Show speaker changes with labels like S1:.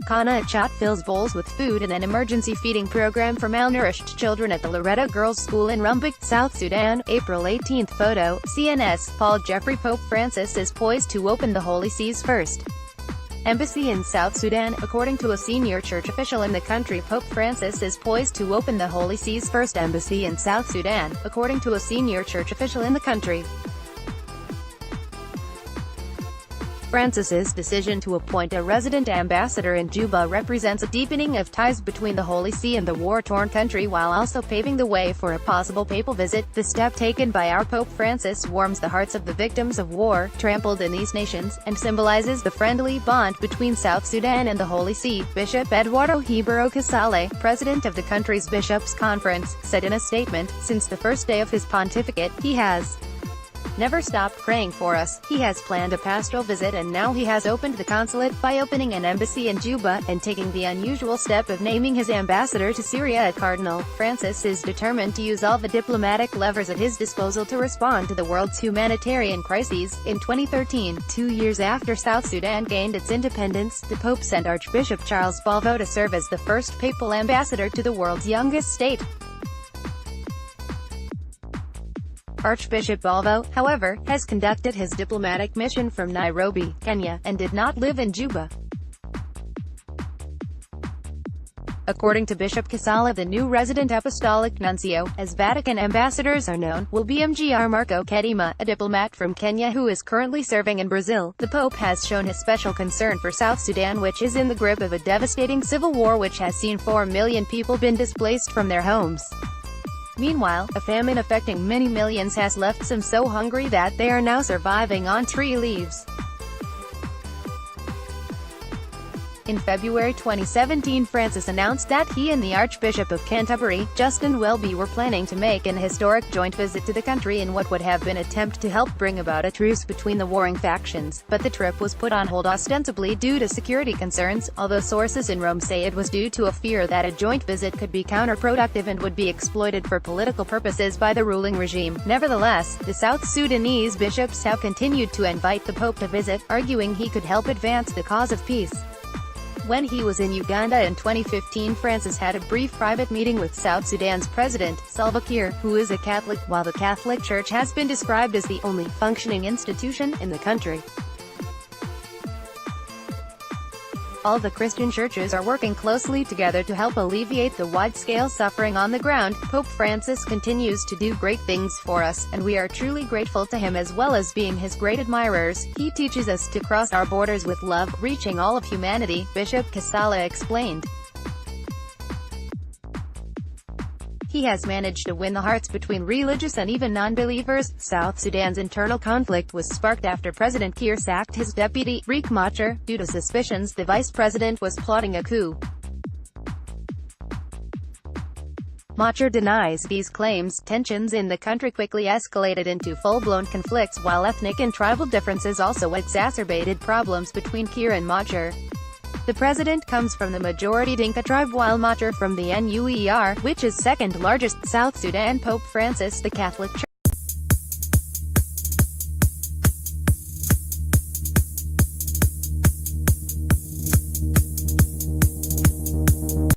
S1: Kana Achot fills bowls with food in an emergency feeding program for malnourished children at the Loreto Girls School in Rumbek, South Sudan. April 18 photo, CNS, Paul Jeffrey. Pope Francis is poised to open the Holy See's first embassy in South Sudan. According to a senior church official in the country, Pope Francis is poised to open the Holy See's first embassy in South Sudan, according to a senior church official in the country. Francis's decision to appoint a resident ambassador in Juba represents a deepening of ties between the Holy See and the war-torn country, while also paving the way for a possible papal visit. The step taken by our Pope Francis warms the hearts of the victims of war trampled in these nations, and symbolizes the friendly bond between South Sudan and the Holy See. Bishop Eduardo Hebero Casale, president of the country's bishops' conference, said in a statement, "Since the first day of his pontificate, he has never stopped praying for us. He has planned a pastoral visit, and now he has opened the consulate by opening an embassy in Juba, and taking the unusual step of naming his ambassador to Syria. Cardinal Francis is determined to use all the diplomatic levers at his disposal to respond to the world's humanitarian crises." In 2013, 2 years after South Sudan gained its independence, the Pope sent Archbishop Charles Balvo to serve as the first papal ambassador to the world's youngest state. Archbishop Balvo, however, has conducted his diplomatic mission from Nairobi, Kenya, and did not live in Juba. According to Bishop Casale, the new resident apostolic nuncio, as Vatican ambassadors are known, will be Mgr. Marco Kedima, a diplomat from Kenya who is currently serving in Brazil. The Pope has shown his special concern for South Sudan, which is in the grip of a devastating civil war which has seen 4 million people been displaced from their homes. Meanwhile, a famine affecting many millions has left some so hungry that they are now surviving on tree leaves. In February 2017, Francis announced that he and the Archbishop of Canterbury, Justin Welby, were planning to make an historic joint visit to the country in what would have been an attempt to help bring about a truce between the warring factions, but the trip was put on hold ostensibly due to security concerns, although sources in Rome say it was due to a fear that a joint visit could be counterproductive and would be exploited for political purposes by the ruling regime. Nevertheless, the South Sudanese bishops have continued to invite the Pope to visit, arguing he could help advance the cause of peace. When he was in Uganda in 2015, Francis had a brief private meeting with South Sudan's President, Salva Kiir, who is a Catholic, while the Catholic Church has been described as the only functioning institution in the country. All the Christian churches are working closely together to help alleviate the wide-scale suffering on the ground. Pope Francis continues to do great things for us, and we are truly grateful to him as well as being his great admirers. He teaches us to cross our borders with love, reaching all of humanity, Bishop Casale explained. He has managed to win the hearts between religious and even non-believers. South Sudan's internal conflict was sparked after President Kiir sacked his deputy, Riek Machar, due to suspicions the vice president was plotting a coup. Machar denies these claims. Tensions in the country quickly escalated into full-blown conflicts, while ethnic and tribal differences also exacerbated problems between Kiir and Machar. The president comes from the majority Dinka tribe, while Machar from the Nuer, which is second largest. South Sudan. Pope Francis, the Catholic Church